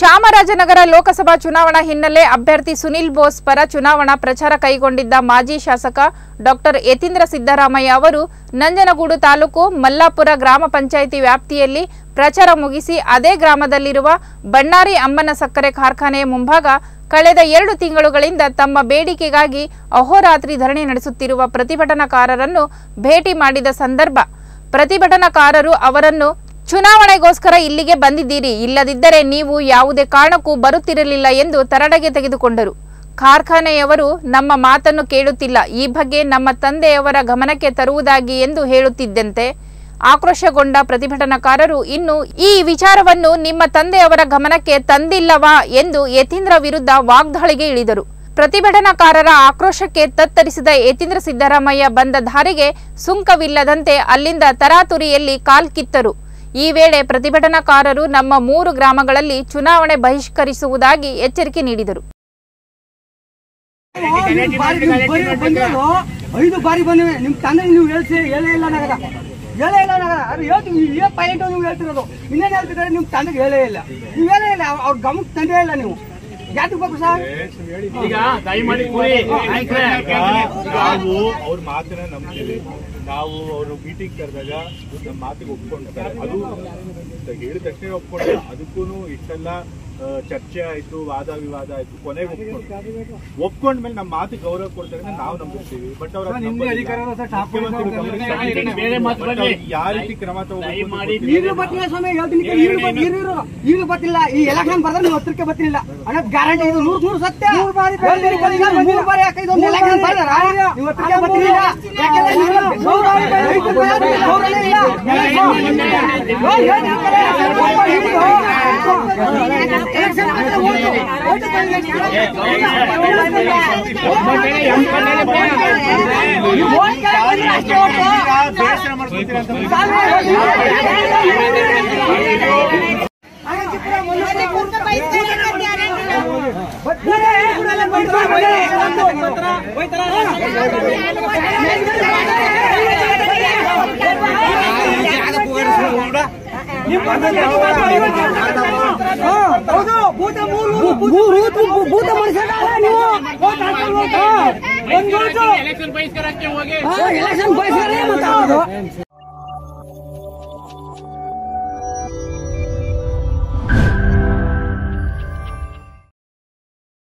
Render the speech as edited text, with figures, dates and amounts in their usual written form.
ಚಾಮರಾಜನಗರ ಲೋಕಸಭಾ ಚುನಾವಣಾ ಹಿನ್ನೆಲೆ ಅಭ್ಯರ್ಥಿ ಸುನಿಲ್ ಬೋಸ್ ಪರ ಚುನಾವಣಾ ಪ್ರಚಾರ ಕೈಗೊಂಡಿದ್ದ ಮಾಜಿ ಶಾಸಕ ಡಾಕ್ಟರ್ ಯತೀಂದ್ರ ಸಿದ್ದರಾಮಯ್ಯ ಅವರು ನಂಜನಗೂಡು ತಾಲೂಕು ಮಲ್ಲಾಪುರ ಗ್ರಾಮ ಪಂಚಾಯಿತಿ ವ್ಯಾಪ್ತಿಯಲ್ಲಿ ಪ್ರಚಾರ ಮುಗಿಸಿ ಅದೇ ಗ್ರಾಮದಲ್ಲಿರುವ ಬಣ್ಣಾರಿ ಅಮ್ಮನ ಸಕ್ಕರೆ ಕಾರ್ಖಾನೆಯ ಮುಂಭಾಗ ಕಳೆದ 2 ತಿಂಗಳುಗಳಿಂದ ತಮ್ಮ ಬೇಡಿಕೆಗಾಗಿ ಅಹೋರಾತ್ರಿ ಧರಣಿ ನಡೆಸುತ್ತಿರುವ ಪ್ರತಿಭಟನಾಕಾರರನ್ನು ಭೇಟಿ ಮಾಡಿದ ಸಂದರ್ಭ ಪ್ರತಿಭಟನಾಕಾರರು ಅವರನ್ನು ಚುನಾವಣೆಗೋಸ್ಕರ ಇಲ್ಲಿಗೆ ಬಂದಿದ್ದೀರಿ, ಇಲ್ಲದಿದ್ದರೆ ನೀವು ಯಾವುದೇ ಕಾರಣಕ್ಕೂ ಬರುತ್ತಿರಲಿಲ್ಲ ಎಂದು ತರಡೆಗೆ ತೆಗೆದುಕೊಂಡರು. ಕಾರ್ಖಾನೆಯವರು ನಮ್ಮ ಮಾತನ್ನು ಕೇಳುತ್ತಿಲ್ಲ, ಈ ಬಗ್ಗೆ ನಮ್ಮ ತಂದೆಯವರ ಗಮನಕ್ಕೆ ತರುವುದಾಗಿ ಎಂದು ಹೇಳುತ್ತಿದ್ದಂತೆ ಆಕ್ರೋಶಗೊಂಡ ಪ್ರತಿಭಟನಾಕಾರರು ಇನ್ನು ಈ ವಿಚಾರವನ್ನು ನಿಮ್ಮ ತಂದೆಯವರ ಗಮನಕ್ಕೆ ತಂದಿಲ್ಲವಾ ಎಂದು ಯತೀಂದ್ರ ವಿರುದ್ಧ ವಾಗ್ದಾಳಿಗೆ ಇಳಿದರು. ಪ್ರತಿಭಟನಾಕಾರರ ಆಕ್ರೋಶಕ್ಕೆ ತತ್ತರಿಸಿದ ಯತೀಂದ್ರ ಸಿದ್ದರಾಮಯ್ಯ ಬಂದ ದಾರಿಗೆ ಸುಂಕವಿಲ್ಲದಂತೆ ಅಲ್ಲಿಂದ ತರಾತುರಿಯಲ್ಲಿ ಕಾಲ್ಕಿತ್ತರು. ಈ ವೇಳೆ ಪ್ರತಿಭಟನಾಕಾರರು ನಮ್ಮ 3 ಗ್ರಾಮಗಳಲ್ಲಿ ಚುನಾವಣೆ ಬಹಿಷ್ಕರಿಸುವುದಾಗಿ ಎಚ್ಚರಿಕೆ ನೀಡಿದರು. 5 ಬಾರಿ ಬಂದಿವೆ ನಿಮ್ಮ ತಂದೆ ನೀವು ಹೇಳೇ ಇಲ್ಲ ನಗರ ಅದು ಹೇಳ್ತೀವಿ ಇದೇ ಪಾಯಿಂಟ್ ನೀವು ಹೇಳ್ತಿರೋದು ಇನ್ನೇನು ಹೇಳ್ತಿದ್ದಾರೆ ನಿಮ್ಮ ತಂದೆಗೆ ಹೇಳೇ ಇಲ್ಲ ನೀವು ಹೇಳೇ ಇಲ್ಲ ಅವ್ರ ಗಮನಕ್ಕೆ ತಂದೇ ಇಲ್ಲ ನೀವು ಯಾಕೆ ಬೇಕು ಸರ್ ಈಗ ಅವ್ರ ಮಾತನ್ನ ನಂಬ್ತೀವಿ ನಾವು ಅವರು ಮೀಟಿಂಗ್ ಕರೆದಾಗ ನಮ್ಮ ಮಾತಿಗೆ ಒಪ್ಕೊಂಡಿದ್ದಾರೆ ಅದು ಹೇಳಿದ ತಕ್ಷಣ ಒಪ್ಕೊಂಡ್ರೆ ಅದಕ್ಕೂ ಇಷ್ಟೆಲ್ಲ ಚರ್ಚೆ ಆಯ್ತು ವಾದ ವಿವಾದ ಆಯ್ತು ಕೊನೆಗೆ ಒಪ್ಕೊಂಡ್ಮೇಲೆ ನಮ್ಮ ಮಾತಿಗೆ ಗೌರವ ಕೊಡ್ತಾರೆ ನಾವು ನಂಬಿರ್ತೀವಿ. ಬಟ್ ಅವ್ರ ಯಾವ ರೀತಿ ಕ್ರಮ ಈಗಲೂ ಬರ್ತಿಲ್ಲ ಸ್ವಾಮಿ ಹೇಳ್ತೀನಿ ಈಗಲೂ ಬರ್ತಿಲ್ಲ ಈ ಎಲೆಕ್ಷನ್ ಬರ್ದ್ರೆ ನೀವು ಹತ್ರಕ್ಕೆ ಬರ್ತಿಲ್ಲ ಅನ್ನೋದು ಗ್ಯಾರಂಟಿ ಇದು 100% ಸತ್ಯ 3 ಬಾರಿ ಯಾಕೈದು ಎಲೆಕ್ಷನ್ ಬರ್ದಾರ ನೀವು ಹತ್ರಕ್ಕೆ ಬರ್ತಿಲ್ಲ ಭೂತ ಎಲೆಕ್ಷನ್ ಬಹಿಷ್ಕರಕ್ಕೆ ಹೋಗಿ ಎಲೆಕ್ಷನ್ ಬಹಿಷ್ಕಾರ